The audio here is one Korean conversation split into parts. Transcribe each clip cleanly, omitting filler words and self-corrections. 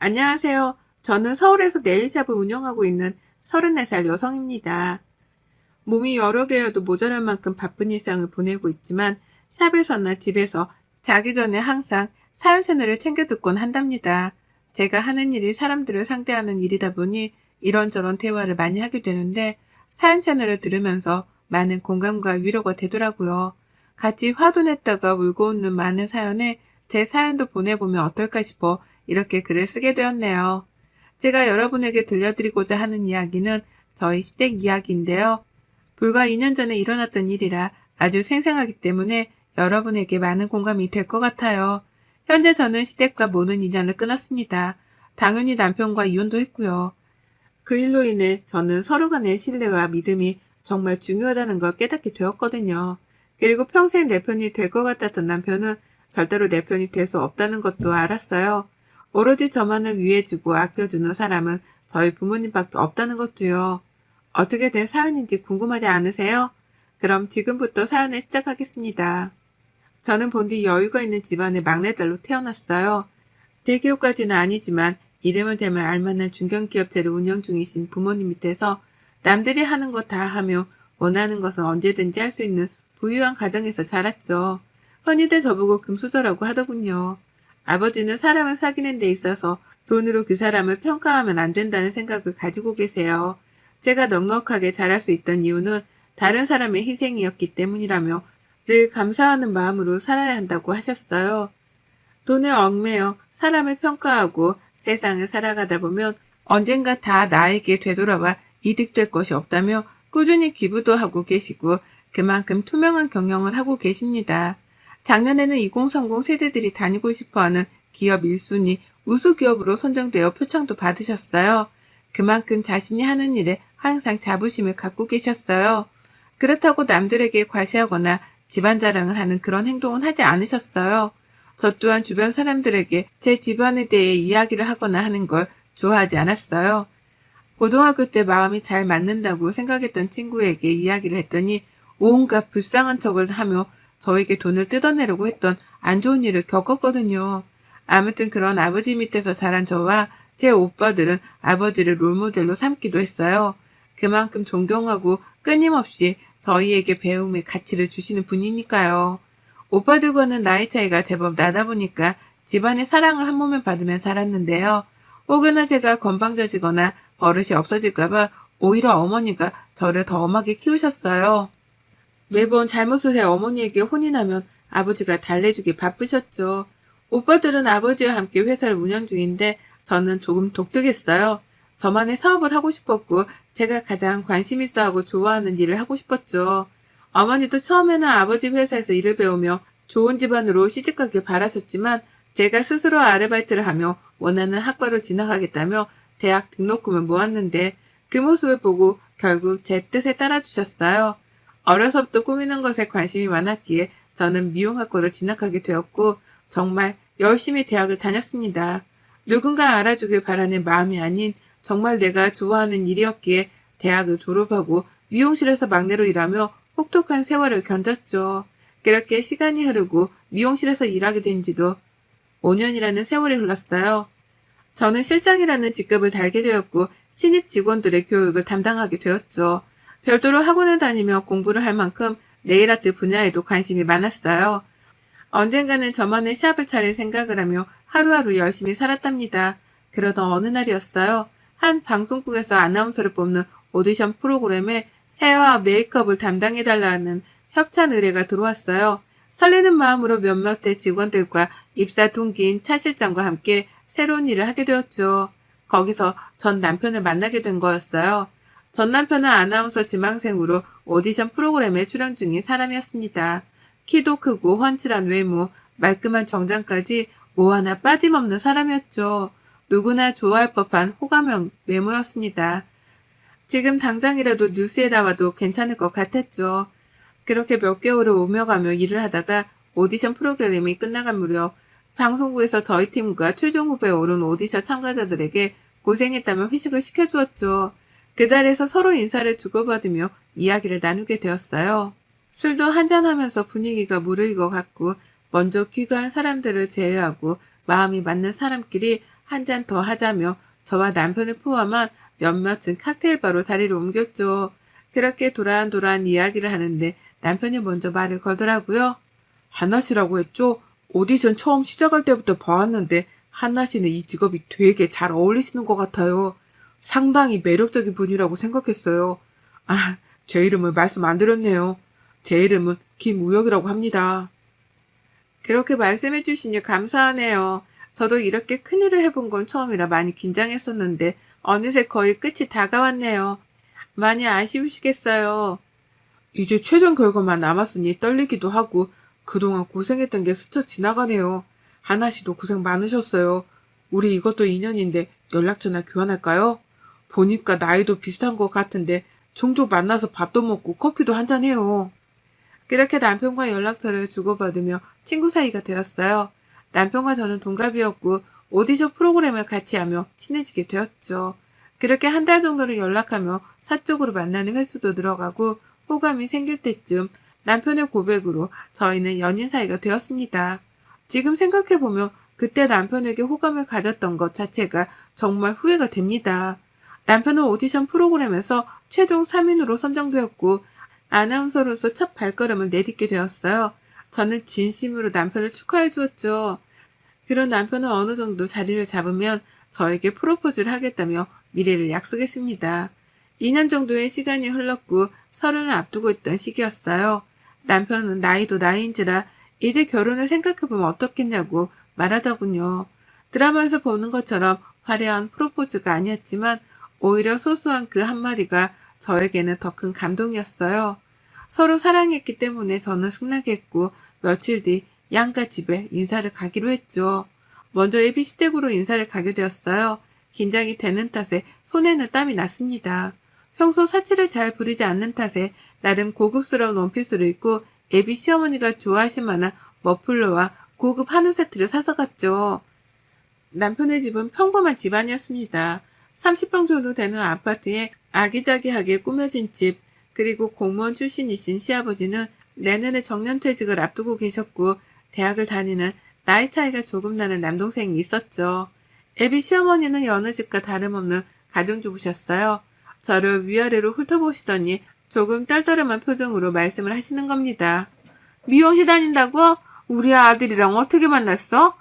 안녕하세요. 저는 서울에서 네일샵을 운영하고 있는 34살 여성입니다. 몸이 여러 개여도 모자랄 만큼 바쁜 일상을 보내고 있지만 샵에서나 집에서 자기 전에 항상 사연 채널을 챙겨 듣곤 한답니다. 제가 하는 일이 사람들을 상대하는 일이다 보니 이런저런 대화를 많이 하게 되는데 사연 채널을 들으면서 많은 공감과 위로가 되더라고요. 같이 화도 냈다가 울고 웃는 많은 사연에 제 사연도 보내보면 어떨까 싶어 이렇게 글을 쓰게 되었네요. 제가 여러분에게 들려드리고자 하는 이야기는 저희 시댁 이야기인데요. 불과 2년 전에 일어났던 일이라 아주 생생하기 때문에 여러분에게 많은 공감이 될 것 같아요. 현재 저는 시댁과 모든 인연을 끊었습니다. 당연히 남편과 이혼도 했고요. 그 일로 인해 저는 서로 간의 신뢰와 믿음이 정말 중요하다는 걸 깨닫게 되었거든요. 그리고 평생 내 편이 될 것 같았던 남편은 절대로 내 편이 될 수 없다는 것도 알았어요. 오로지 저만을 위해주고 아껴주는 사람은 저희 부모님밖에 없다는 것도요. 어떻게 된 사연인지 궁금하지 않으세요? 그럼 지금부터 사연을 시작하겠습니다. 저는 본디 여유가 있는 집안의 막내딸로 태어났어요. 대기업까지는 아니지만 이름을 대면 알만한 중견기업체를 운영 중이신 부모님 밑에서 남들이 하는 거 다 하며 원하는 것은 언제든지 할 수 있는 부유한 가정에서 자랐죠. 흔히들 저보고 금수저라고 하더군요. 아버지는 사람을 사귀는 데 있어서 돈으로 그 사람을 평가하면 안 된다는 생각을 가지고 계세요. 제가 넉넉하게 자랄 수 있던 이유는 다른 사람의 희생이었기 때문이라며 늘 감사하는 마음으로 살아야 한다고 하셨어요. 돈에 얽매여 사람을 평가하고 세상을 살아가다 보면 언젠가 다 나에게 되돌아와 이득될 것이 없다며 꾸준히 기부도 하고 계시고 그만큼 투명한 경영을 하고 계십니다. 작년에는 2030 세대들이 다니고 싶어하는 기업 1순위 우수기업으로 선정되어 표창도 받으셨어요. 그만큼 자신이 하는 일에 항상 자부심을 갖고 계셨어요. 그렇다고 남들에게 과시하거나 집안 자랑을 하는 그런 행동은 하지 않으셨어요. 저 또한 주변 사람들에게 제 집안에 대해 이야기를 하거나 하는 걸 좋아하지 않았어요. 고등학교 때 마음이 잘 맞는다고 생각했던 친구에게 이야기를 했더니 온갖 불쌍한 척을 하며 저에게 돈을 뜯어내려고 했던 안 좋은 일을 겪었거든요. 아무튼 그런 아버지 밑에서 자란 저와 제 오빠들은 아버지를 롤모델로 삼기도 했어요. 그만큼 존경하고 끊임없이 저희에게 배움의 가치를 주시는 분이니까요. 오빠들과는 나이 차이가 제법 나다 보니까 집안의 사랑을 한 몸에 받으며 살았는데요. 혹여나 제가 건방져지거나 버릇이 없어질까봐 오히려 어머니가 저를 더 엄하게 키우셨어요. 매번 잘못을 해 어머니에게 혼이 나면 아버지가 달래주기 바쁘셨죠. 오빠들은 아버지와 함께 회사를 운영 중인데 저는 조금 독특했어요. 저만의 사업을 하고 싶었고 제가 가장 관심 있어 하고 좋아하는 일을 하고 싶었죠. 어머니도 처음에는 아버지 회사에서 일을 배우며 좋은 집안으로 시집가길 바라셨지만 제가 스스로 아르바이트를 하며 원하는 학과로 진학하겠다며 대학 등록금을 모았는데 그 모습을 보고 결국 제 뜻에 따라주셨어요. 어려서부터 꾸미는 것에 관심이 많았기에 저는 미용학과로 진학하게 되었고 정말 열심히 대학을 다녔습니다. 누군가 알아주길 바라는 마음이 아닌 정말 내가 좋아하는 일이었기에 대학을 졸업하고 미용실에서 막내로 일하며 혹독한 세월을 견뎠죠. 그렇게 시간이 흐르고 미용실에서 일하게 된 지도 5년이라는 세월이 흘렀어요. 저는 실장이라는 직급을 달게 되었고 신입 직원들의 교육을 담당하게 되었죠. 별도로 학원을 다니며 공부를 할 만큼 네일아트 분야에도 관심이 많았어요. 언젠가는 저만의 샵을 차릴 생각을 하며 하루하루 열심히 살았답니다. 그러던 어느 날이었어요. 한 방송국에서 아나운서를 뽑는 오디션 프로그램에 헤어와 메이크업을 담당해달라는 협찬 의뢰가 들어왔어요. 설레는 마음으로 몇몇의 직원들과 입사 동기인 차 실장과 함께 새로운 일을 하게 되었죠. 거기서 전 남편을 만나게 된 거였어요. 전 남편은 아나운서 지망생으로 오디션 프로그램에 출연 중인 사람이었습니다. 키도 크고 훤칠한 외모, 말끔한 정장까지 뭐 하나 빠짐없는 사람이었죠. 누구나 좋아할 법한 호감형 외모였습니다. 지금 당장이라도 뉴스에 나와도 괜찮을 것 같았죠. 그렇게 몇 개월을 오며 가며 일을 하다가 오디션 프로그램이 끝나갈 무렵 방송국에서 저희 팀과 최종 후보에 오른 오디션 참가자들에게 고생했다며 회식을 시켜주었죠. 그 자리에서 서로 인사를 주고받으며 이야기를 나누게 되었어요. 술도 한잔하면서 분위기가 무르익어 갔고 먼저 귀가한 사람들을 제외하고 마음이 맞는 사람끼리 한 잔 더 하자며 저와 남편을 포함한 몇몇은 칵테일바로 자리를 옮겼죠. 그렇게 도란도란 이야기를 하는데 남편이 먼저 말을 걸더라고요. 한나 씨라고 했죠? 오디션 처음 시작할 때부터 봐왔는데 한나 씨는 이 직업이 되게 잘 어울리시는 것 같아요. 상당히 매력적인 분이라고 생각했어요. 아, 제 이름을 말씀 안 드렸네요. 제 이름은 김우혁이라고 합니다. 그렇게 말씀해 주시니 감사하네요. 저도 이렇게 큰일을 해본 건 처음이라 많이 긴장했었는데 어느새 거의 끝이 다가왔네요. 많이 아쉬우시겠어요. 이제 최종 결과만 남았으니 떨리기도 하고 그동안 고생했던 게 스쳐 지나가네요. 하나 씨도 고생 많으셨어요. 우리 이것도 인연인데 연락처나 교환할까요? 보니까 나이도 비슷한 것 같은데 종종 만나서 밥도 먹고 커피도 한잔해요. 그렇게 남편과 연락처를 주고받으며 친구 사이가 되었어요. 남편과 저는 동갑이었고 오디션 프로그램을 같이 하며 친해지게 되었죠. 그렇게 한 달 정도를 연락하며 사적으로 만나는 횟수도 늘어가고 호감이 생길 때쯤 남편의 고백으로 저희는 연인 사이가 되었습니다. 지금 생각해보면 그때 남편에게 호감을 가졌던 것 자체가 정말 후회가 됩니다. 남편은 오디션 프로그램에서 최종 3인으로 선정되었고 아나운서로서 첫 발걸음을 내딛게 되었어요. 저는 진심으로 남편을 축하해 주었죠. 그런 남편은 어느 정도 자리를 잡으면 저에게 프로포즈를 하겠다며 미래를 약속했습니다. 2년 정도의 시간이 흘렀고 서른을 앞두고 있던 시기였어요. 남편은 나이도 나이인지라 이제 결혼을 생각해보면 어떻겠냐고 말하더군요. 드라마에서 보는 것처럼 화려한 프로포즈가 아니었지만 오히려 소소한 그 한마디가 저에게는 더 큰 감동이었어요. 서로 사랑했기 때문에 저는 승낙했고 며칠 뒤 양가 집에 인사를 가기로 했죠. 먼저 예비시댁으로 인사를 가게 되었어요. 긴장이 되는 탓에 손에는 땀이 났습니다. 평소 사치를 잘 부리지 않는 탓에 나름 고급스러운 원피스를 입고 예비 시어머니가 좋아하실 만한 머플러와 고급 한우 세트를 사서 갔죠. 남편의 집은 평범한 집안이었습니다. 30평 정도 되는 아파트에 아기자기하게 꾸며진 집, 그리고 공무원 출신이신 시아버지는 내년에 정년퇴직을 앞두고 계셨고 대학을 다니는 나이 차이가 조금 나는 남동생이 있었죠. 애비 시어머니는 여느 집과 다름없는 가정주부셨어요. 저를 위아래로 훑어보시더니 조금 떨떠름한 표정으로 말씀을 하시는 겁니다. 미용실 다닌다고? 우리 아들이랑 어떻게 만났어?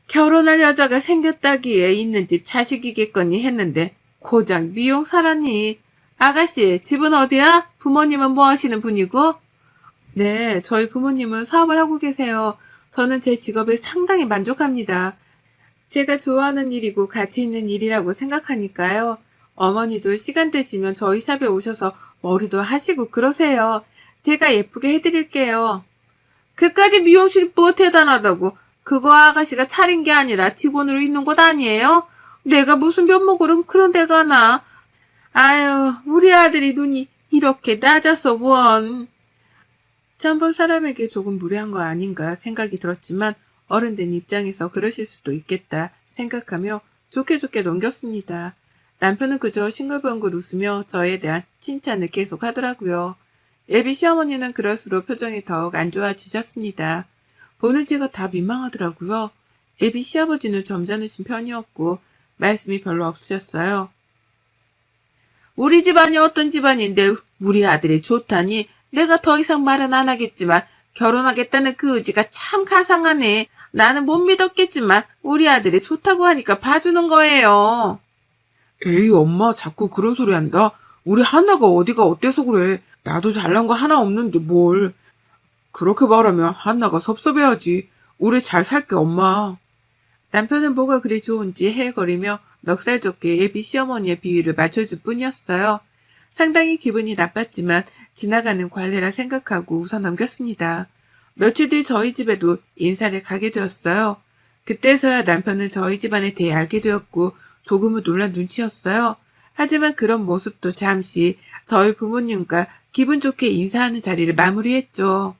결혼할 여자가 생겼다기에 있는 집 자식이겠거니 했는데 고작 미용사라니. 아가씨, 집은 어디야? 부모님은 뭐 하시는 분이고? 네, 저희 부모님은 사업을 하고 계세요. 저는 제 직업에 상당히 만족합니다. 제가 좋아하는 일이고 가치 있는 일이라고 생각하니까요. 어머니도 시간 되시면 저희 샵에 오셔서 머리도 하시고 그러세요. 제가 예쁘게 해드릴게요. 그까지 미용실이 뭐 대단하다고. 그거 아가씨가 차린 게 아니라 직원으로 있는 곳 아니에요? 내가 무슨 면목으로 그런 데 가나. 아유, 우리 아들이 눈이 이렇게 낮아서 원. 처음 본 사람에게 조금 무례한 거 아닌가 생각이 들었지만 어른된 입장에서 그러실 수도 있겠다 생각하며 좋게 좋게 넘겼습니다. 남편은 그저 싱글벙글 웃으며 저에 대한 칭찬을 계속 하더라고요. 예비 시어머니는 그럴수록 표정이 더욱 안 좋아지셨습니다. 보는 제가 다 민망하더라고요. 예비 시아버지는 점잖으신 편이었고 말씀이 별로 없으셨어요. 우리 집안이 어떤 집안인데 우리 아들이 좋다니 내가 더 이상 말은 안 하겠지만 결혼하겠다는 그 의지가 참 가상하네. 나는 못 믿었겠지만 우리 아들이 좋다고 하니까 봐주는 거예요. 에이 엄마 자꾸 그런 소리 한다. 우리 하나가 어디가 어때서 그래. 나도 잘난 거 하나 없는데 뭘. 그렇게 말하면 한나가 섭섭해하지. 우리 잘 살게 엄마. 남편은 뭐가 그리 좋은지 헤헤거리며 넉살 좋게 예비 시어머니의 비위를 맞춰줄 뿐이었어요. 상당히 기분이 나빴지만 지나가는 관례라 생각하고 웃어 넘겼습니다. 며칠 뒤 저희 집에도 인사를 가게 되었어요. 그때서야 남편은 저희 집안에 대해 알게 되었고 조금은 놀란 눈치였어요. 하지만 그런 모습도 잠시 저희 부모님과 기분 좋게 인사하는 자리를 마무리했죠.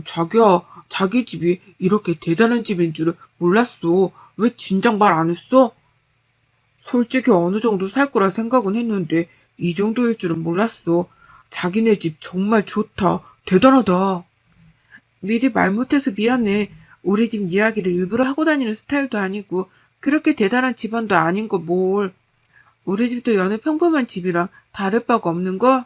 자기야, 자기 집이 이렇게 대단한 집인 줄은 몰랐어. 왜 진작 말 안 했어? 솔직히 어느 정도 살 거라 생각은 했는데 이 정도일 줄은 몰랐어. 자기네 집 정말 좋다. 대단하다. 미리 말 못해서 미안해. 우리 집 이야기를 일부러 하고 다니는 스타일도 아니고 그렇게 대단한 집안도 아닌 거 뭘. 우리 집도 여느 평범한 집이랑 다를 바가 없는 거?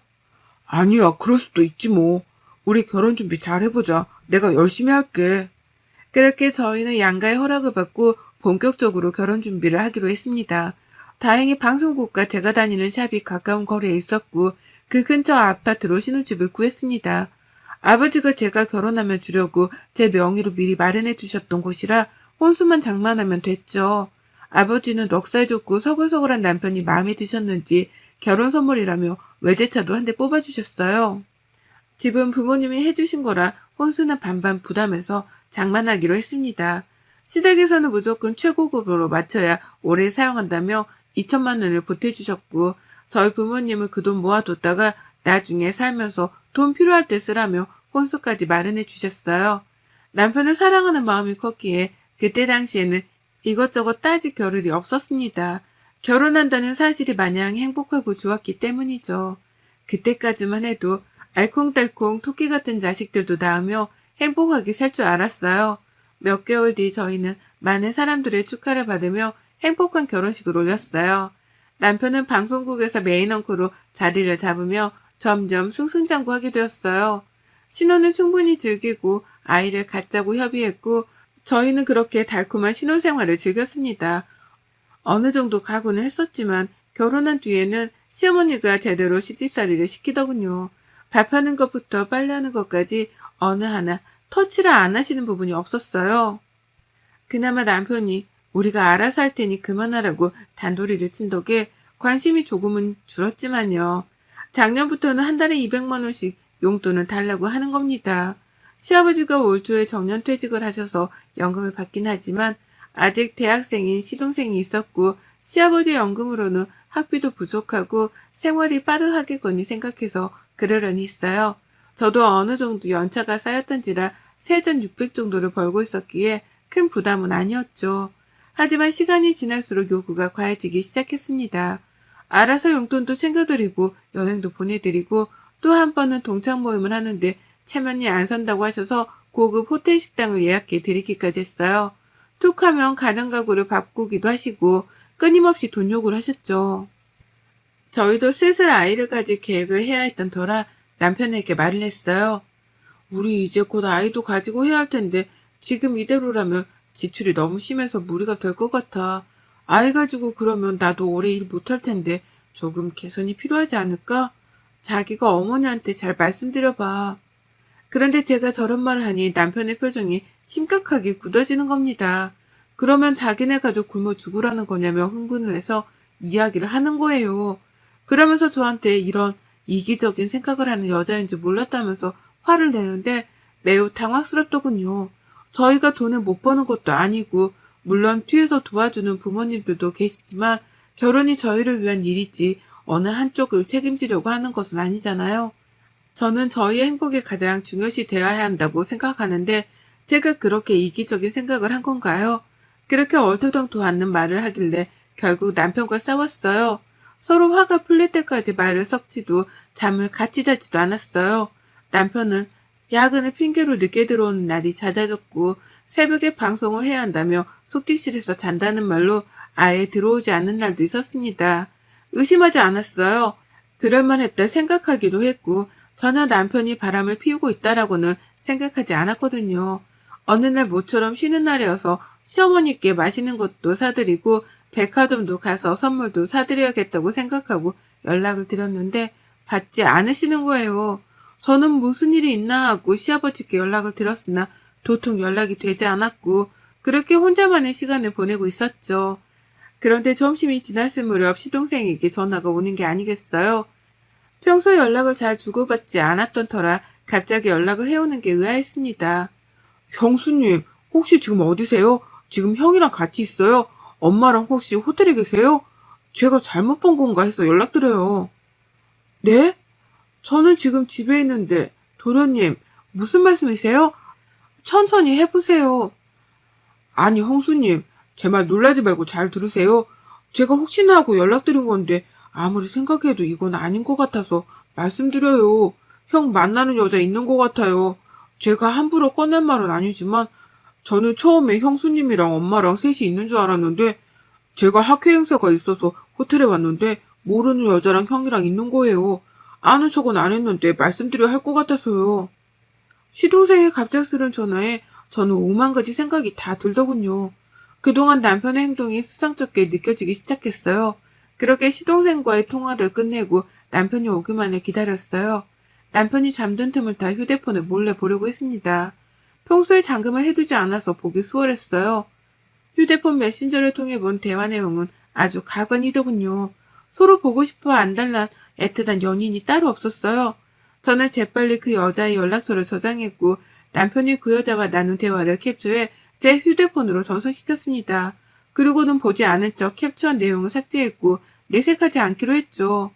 아니야, 그럴 수도 있지 뭐. 우리 결혼 준비 잘 해보자. 내가 열심히 할게. 그렇게 저희는 양가의 허락을 받고 본격적으로 결혼 준비를 하기로 했습니다. 다행히 방송국과 제가 다니는 샵이 가까운 거리에 있었고 그 근처 아파트로 신혼집을 구했습니다. 아버지가 제가 결혼하면 주려고 제 명의로 미리 마련해 주셨던 곳이라 혼수만 장만하면 됐죠. 아버지는 넉살 좋고 서글서글한 남편이 마음에 드셨는지 결혼 선물이라며 외제차도 한 대 뽑아주셨어요. 집은 부모님이 해주신 거라 혼수는 반반 부담해서 장만하기로 했습니다. 시댁에서는 무조건 최고급으로 맞춰야 오래 사용한다며 2천만 원을 보태주셨고 저희 부모님은 그 돈 모아뒀다가 나중에 살면서 돈 필요할 때 쓰라며 혼수까지 마련해 주셨어요. 남편을 사랑하는 마음이 컸기에 그때 당시에는 이것저것 따질 겨를이 없었습니다. 결혼한다는 사실이 마냥 행복하고 좋았기 때문이죠. 그때까지만 해도 알콩달콩 토끼 같은 자식들도 낳으며 행복하게 살 줄 알았어요. 몇 개월 뒤 저희는 많은 사람들의 축하를 받으며 행복한 결혼식을 올렸어요. 남편은 방송국에서 메인 앵커로 자리를 잡으며 점점 승승장구하게 되었어요. 신혼은 충분히 즐기고 아이를 갖자고 협의했고 저희는 그렇게 달콤한 신혼생활을 즐겼습니다. 어느 정도 각오는 했었지만 결혼한 뒤에는 시어머니가 제대로 시집살이를 시키더군요. 밥하는 것부터 빨래하는 것까지 어느 하나 터치를 안 하시는 부분이 없었어요. 그나마 남편이 우리가 알아서 할 테니 그만하라고 단도리를 친 덕에 관심이 조금은 줄었지만요. 작년부터는 한 달에 200만 원씩 용돈을 달라고 하는 겁니다. 시아버지가 올 초에 정년퇴직을 하셔서 연금을 받긴 하지만 아직 대학생인 시동생이 있었고 시아버지 연금으로는 학비도 부족하고 생활이 빠듯하겠거니 생각해서 그러려니 했어요. 저도 어느 정도 연차가 쌓였던지라 세전 600 정도를 벌고 있었기에 큰 부담은 아니었죠. 하지만 시간이 지날수록 요구가 과해지기 시작했습니다. 알아서 용돈도 챙겨드리고 여행도 보내드리고 또 한 번은 동창 모임을 하는데 체면이 안 선다고 하셔서 고급 호텔 식당을 예약해 드리기까지 했어요. 툭 하면 가정가구를 바꾸기도 하시고 끊임없이 돈 요구를 하셨죠. 저희도 슬슬 아이를 가질 계획을 해야 했던 터라 남편에게 말을 했어요. 우리 이제 곧 아이도 가지고 해야 할 텐데 지금 이대로라면 지출이 너무 심해서 무리가 될 것 같아. 아이 가지고 그러면 나도 오래 일 못할 텐데 조금 개선이 필요하지 않을까? 자기가 어머니한테 잘 말씀드려봐. 그런데 제가 저런 말을 하니 남편의 표정이 심각하게 굳어지는 겁니다. 그러면 자기네 가족 굶어 죽으라는 거냐며 흥분을 해서 이야기를 하는 거예요. 그러면서 저한테 이런 이기적인 생각을 하는 여자인 줄 몰랐다면서 화를 내는데 매우 당황스럽더군요. 저희가 돈을 못 버는 것도 아니고 물론 뒤에서 도와주는 부모님들도 계시지만 결혼이 저희를 위한 일이지 어느 한쪽을 책임지려고 하는 것은 아니잖아요. 저는 저희의 행복이 가장 중요시 되어야 한다고 생각하는데 제가 그렇게 이기적인 생각을 한 건가요? 그렇게 얼토당토 않는 말을 하길래 결국 남편과 싸웠어요. 서로 화가 풀릴 때까지 말을 섞지도 잠을 같이 자지도 않았어요. 남편은 야근을 핑계로 늦게 들어오는 날이 잦아졌고 새벽에 방송을 해야 한다며 속직실에서 잔다는 말로 아예 들어오지 않는 날도 있었습니다. 의심하지 않았어요. 그럴만했다 생각하기도 했고 전혀 남편이 바람을 피우고 있다라고는 생각하지 않았거든요. 어느 날 모처럼 쉬는 날이어서 시어머니께 맛있는 것도 사드리고 백화점도 가서 선물도 사드려야겠다고 생각하고 연락을 드렸는데 받지 않으시는 거예요. 저는 무슨 일이 있나 하고 시아버지께 연락을 드렸으나 도통 연락이 되지 않았고 그렇게 혼자만의 시간을 보내고 있었죠. 그런데 점심이 지났을 무렵 시동생에게 전화가 오는 게 아니겠어요. 평소 연락을 잘 주고받지 않았던 터라 갑자기 연락을 해오는 게 의아했습니다. 형수님, 혹시 지금 어디세요? 지금 형이랑 같이 있어요? 엄마랑 혹시 호텔에 계세요? 제가 잘못 본 건가 해서 연락드려요. 네? 저는 지금 집에 있는데, 도련님, 무슨 말씀이세요? 천천히 해보세요. 아니, 형수님, 제 말 놀라지 말고 잘 들으세요. 제가 혹시나 하고 연락드린 건데, 아무리 생각해도 이건 아닌 것 같아서 말씀드려요. 형 만나는 여자 있는 것 같아요. 제가 함부로 꺼낸 말은 아니지만 저는 처음에 형수님이랑 엄마랑 셋이 있는 줄 알았는데 제가 학회 행사가 있어서 호텔에 왔는데 모르는 여자랑 형이랑 있는 거예요. 아는 척은 안 했는데 말씀드려야 할 것 같아서요. 시동생의 갑작스런 전화에 저는 오만 가지 생각이 다 들더군요. 그동안 남편의 행동이 수상쩍게 느껴지기 시작했어요. 그렇게 시동생과의 통화를 끝내고 남편이 오기만을 기다렸어요. 남편이 잠든 틈을 타 휴대폰을 몰래 보려고 했습니다. 평소에 잠금을 해두지 않아서 보기 수월했어요. 휴대폰 메신저를 통해 본 대화 내용은 아주 가관이더군요. 서로 보고 싶어 안달난 애틋한 연인이 따로 없었어요. 저는 재빨리 그 여자의 연락처를 저장했고 남편이 그 여자와 나눈 대화를 캡처해 제 휴대폰으로 전송시켰습니다. 그리고는 보지 않은 척 캡처한 내용을 삭제했고 내색하지 않기로 했죠.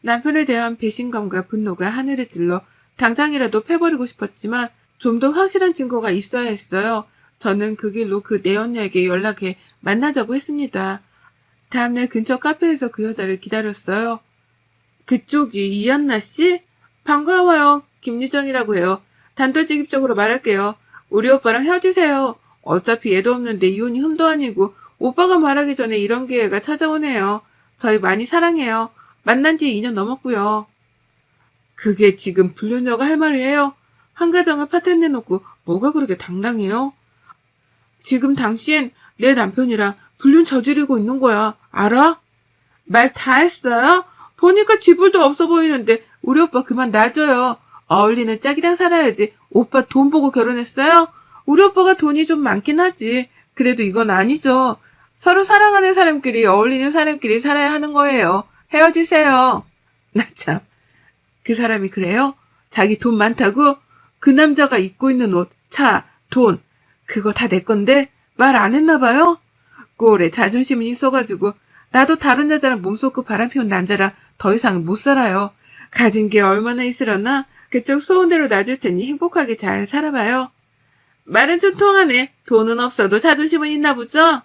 남편에 대한 배신감과 분노가 하늘을 찔러 당장이라도 패버리고 싶었지만 좀 더 확실한 증거가 있어야 했어요. 저는 그 길로 그 내연녀에게 연락해 만나자고 했습니다. 다음날 근처 카페에서 그 여자를 기다렸어요. 그쪽이 이한나 씨? 반가워요. 김유정이라고 해요. 단도직입적으로 말할게요. 우리 오빠랑 헤어지세요. 어차피 애도 없는데 이혼이 흠도 아니고 오빠가 말하기 전에 이런 기회가 찾아오네요. 저희 많이 사랑해요. 만난 지 2년 넘었고요. 그게 지금 불륜녀가 할 말이에요? 한 가정을 파탄내놓고 뭐가 그렇게 당당해요? 지금 당신 내 남편이랑 불륜 저지르고 있는 거야. 알아? 말 다 했어요? 보니까 쥐불도 없어 보이는데 우리 오빠 그만 놔줘요. 어울리는 짝이랑 살아야지. 오빠 돈 보고 결혼했어요? 우리 오빠가 돈이 좀 많긴 하지. 그래도 이건 아니죠. 서로 사랑하는 사람끼리 어울리는 사람끼리 살아야 하는 거예요. 헤어지세요. 나 참. 그 사람이 그래요? 자기 돈 많다고? 그 남자가 입고 있는 옷, 차, 돈 그거 다 내 건데 말 안 했나 봐요? 꼴에 자존심이 있어가지고 나도 다른 여자랑 몸쏟고 바람피운 남자랑 더 이상은 못 살아요. 가진 게 얼마나 있으려나? 그쪽 소원대로 놔줄 테니 행복하게 잘 살아봐요. 말은 좀 통하네. 돈은 없어도 자존심은 있나 보죠?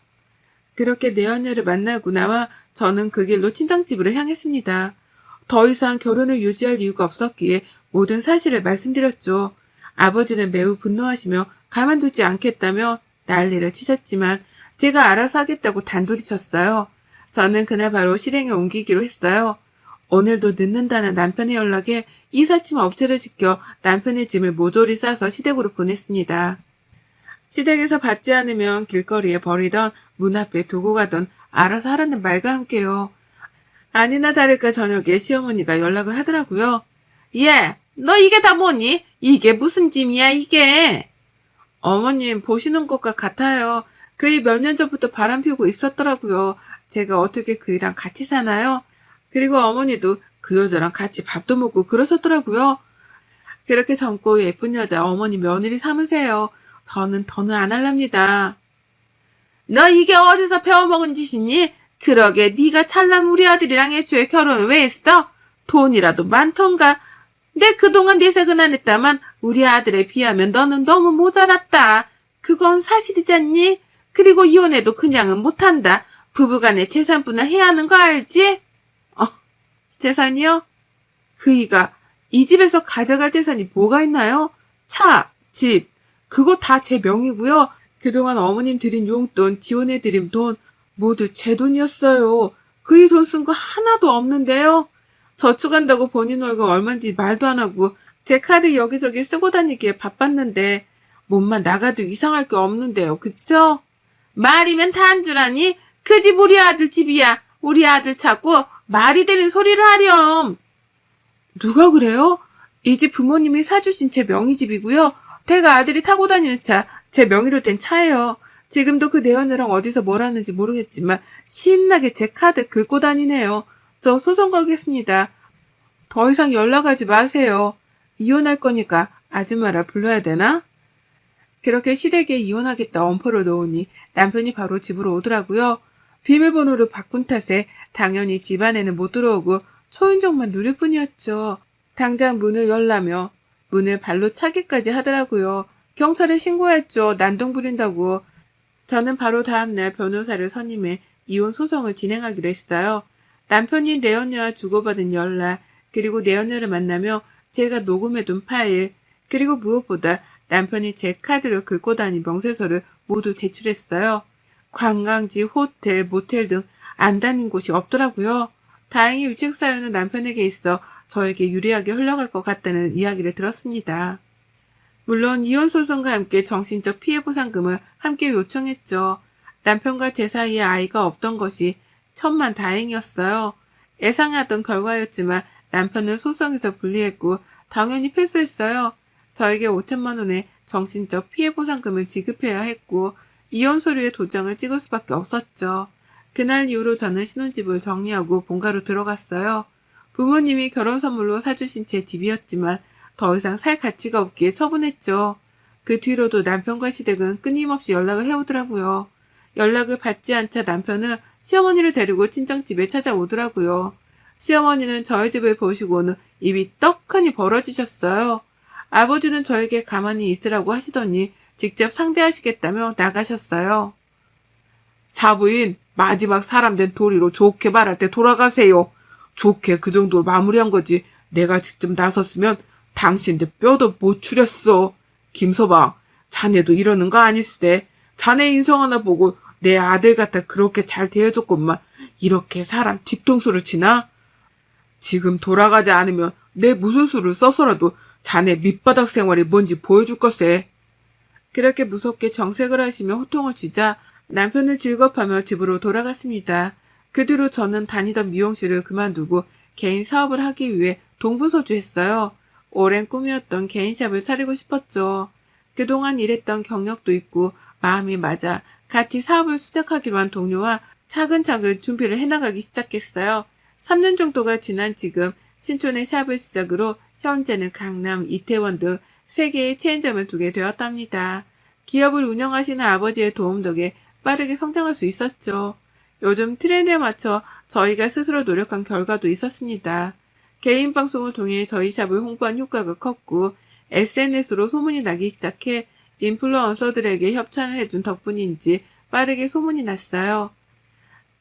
그렇게 내연녀를 만나고 나와 저는 그 길로 친정집으로 향했습니다. 더 이상 결혼을 유지할 이유가 없었기에 모든 사실을 말씀드렸죠. 아버지는 매우 분노하시며 가만두지 않겠다며 난리를 치셨지만 제가 알아서 하겠다고 단돌이 쳤어요. 저는 그날 바로 실행에 옮기기로 했어요. 오늘도 늦는다는 남편의 연락에 이삿짐 업체를 시켜 남편의 짐을 모조리 싸서 시댁으로 보냈습니다. 시댁에서 받지 않으면 길거리에 버리던 문 앞에 두고 가던 알아서 하라는 말과 함께요. 아니나 다를까 저녁에 시어머니가 연락을 하더라고요. 얘, 너 이게 다 뭐니? 이게 무슨 짐이야 이게? 어머님 보시는 것과 같아요. 그이 몇 년 전부터 바람 피우고 있었더라고요. 제가 어떻게 그이랑 같이 사나요? 그리고 어머니도 그 여자랑 같이 밥도 먹고 그러셨더라고요. 그렇게 젊고 예쁜 여자 어머니 며느리 삼으세요. 저는 더는 안 할랍니다. 너 이게 어디서 배워먹은 짓이니? 그러게 네가 찰랑 우리 아들이랑 애초에 결혼을 왜 했어? 돈이라도 많던가. 내 그동안 내색은 안 했다만 우리 아들에 비하면 너는 너무 모자랐다. 그건 사실이잖니? 그리고 이혼해도 그냥은 못한다. 부부간에 재산분할 해야 하는 거 알지? 재산이요? 그이가 이 집에서 가져갈 재산이 뭐가 있나요? 차, 집, 그거 다 제 명이고요. 그동안 어머님 드린 용돈, 지원해드린 돈 모두 제 돈이었어요. 그이 돈 쓴 거 하나도 없는데요. 저축한다고 본인 월급 얼마인지 말도 안 하고 제 카드 여기저기 쓰고 다니기에 바빴는데 몸만 나가도 이상할 게 없는데요. 그쵸? 말이면 다 한 줄 아니? 그 집 우리 아들 집이야. 우리 아들 찾고 말이 되는 소리를 하렴. 누가 그래요? 이 집 부모님이 사주신 제 명의 집이고요. 대가 아들이 타고 다니는 차, 제 명의로 된 차예요. 지금도 그 내연녀랑 어디서 뭘 하는지 모르겠지만 신나게 제 카드 긁고 다니네요. 저 소송 걸겠습니다. 더 이상 연락하지 마세요. 이혼할 거니까 아줌마라 불러야 되나? 그렇게 시댁에 이혼하겠다 엄포를 놓으니 남편이 바로 집으로 오더라고요. 비밀번호를 바꾼 탓에 당연히 집 안에는 못 들어오고 초인종만 누릴 뿐이었죠. 당장 문을 열라며 문을 발로 차기까지 하더라고요. 경찰에 신고했죠. 난동 부린다고. 저는 바로 다음날 변호사를 선임해 이혼 소송을 진행하기로 했어요. 남편이 내연녀와 주고받은 연락, 그리고 내연녀를 만나며 제가 녹음해둔 파일, 그리고 무엇보다 남편이 제 카드를 긁고 다닌 명세서를 모두 제출했어요. 관광지, 호텔, 모텔 등 안 다닌 곳이 없더라고요. 다행히 유책 사유는 남편에게 있어 저에게 유리하게 흘러갈 것 같다는 이야기를 들었습니다. 물론 이혼 소송과 함께 정신적 피해 보상금을 함께 요청했죠. 남편과 제 사이에 아이가 없던 것이 천만 다행이었어요. 예상하던 결과였지만 남편은 소송에서 불리했고 당연히 패소했어요. 저에게 5천만 원의 정신적 피해 보상금을 지급해야 했고 이혼 서류에 도장을 찍을 수밖에 없었죠. 그날 이후로 저는 신혼집을 정리하고 본가로 들어갔어요. 부모님이 결혼 선물로 사주신 제 집이었지만 더 이상 살 가치가 없기에 처분했죠. 그 뒤로도 남편과 시댁은 끊임없이 연락을 해오더라고요. 연락을 받지 않자 남편은 시어머니를 데리고 친정집에 찾아오더라고요. 시어머니는 저희 집을 보시고는 입이 떡하니 벌어지셨어요. 아버지는 저에게 가만히 있으라고 하시더니 직접 상대하시겠다며 나가셨어요. 사부인, 마지막 사람 된 도리로 좋게 말할 때 돌아가세요. 좋게 그 정도로 마무리한 거지. 내가 직접 나섰으면 당신들 뼈도 못 추렸어. 김서방, 자네도 이러는 거 아니시대. 자네 인성 하나 보고 내 아들 갖다 그렇게 잘 대해줬건만 이렇게 사람 뒤통수를 치나? 지금 돌아가지 않으면 내 무슨 수를 써서라도 자네 밑바닥 생활이 뭔지 보여줄 것세. 그렇게 무섭게 정색을 하시며 호통을 치자 남편은 즐겁하며 집으로 돌아갔습니다. 그 뒤로 저는 다니던 미용실을 그만두고 개인 사업을 하기 위해 동부서주했어요. 오랜 꿈이었던 개인샵을 차리고 싶었죠. 그동안 일했던 경력도 있고 마음이 맞아 같이 사업을 시작하기로 한 동료와 차근차근 준비를 해나가기 시작했어요. 3년 정도가 지난 지금 신촌의 샵을 시작으로 현재는 강남, 이태원 등 3개의 체인점을 두게 되었답니다. 기업을 운영하시는 아버지의 도움 덕에 빠르게 성장할 수 있었죠. 요즘 트렌드에 맞춰 저희가 스스로 노력한 결과도 있었습니다. 개인 방송을 통해 저희 샵을 홍보한 효과가 컸고 SNS로 소문이 나기 시작해 인플루언서들에게 협찬을 해준 덕분인지 빠르게 소문이 났어요.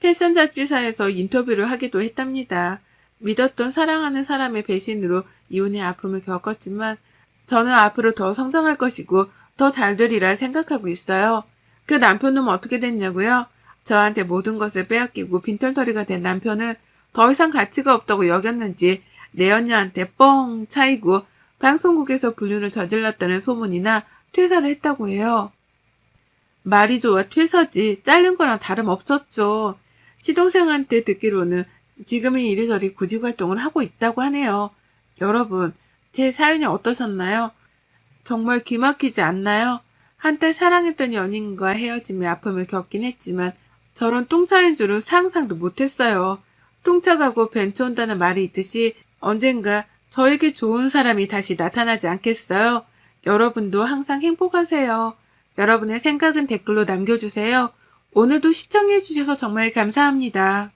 패션 잡지사에서 인터뷰를 하기도 했답니다. 믿었던 사랑하는 사람의 배신으로 이혼의 아픔을 겪었지만 저는 앞으로 더 성장할 것이고 더 잘 되리라 생각하고 있어요. 그 남편은 어떻게 됐냐고요? 저한테 모든 것을 빼앗기고 빈털터리가 된 남편을 더 이상 가치가 없다고 여겼는지 내 언니한테 뻥 차이고 방송국에서 불륜을 저질렀다는 소문이나 퇴사를 했다고 해요. 말이 좋아 퇴사지 잘린 거랑 다름없었죠. 시동생한테 듣기로는 지금은 이리저리 구직 활동을 하고 있다고 하네요. 여러분, 제 사연이 어떠셨나요? 정말 기막히지 않나요? 한때 사랑했던 연인과 헤어짐의 아픔을 겪긴 했지만 저런 똥차인 줄은 상상도 못했어요. 똥차 가고 벤처 온다는 말이 있듯이 언젠가 저에게 좋은 사람이 다시 나타나지 않겠어요? 여러분도 항상 행복하세요. 여러분의 생각은 댓글로 남겨주세요. 오늘도 시청해주셔서 정말 감사합니다.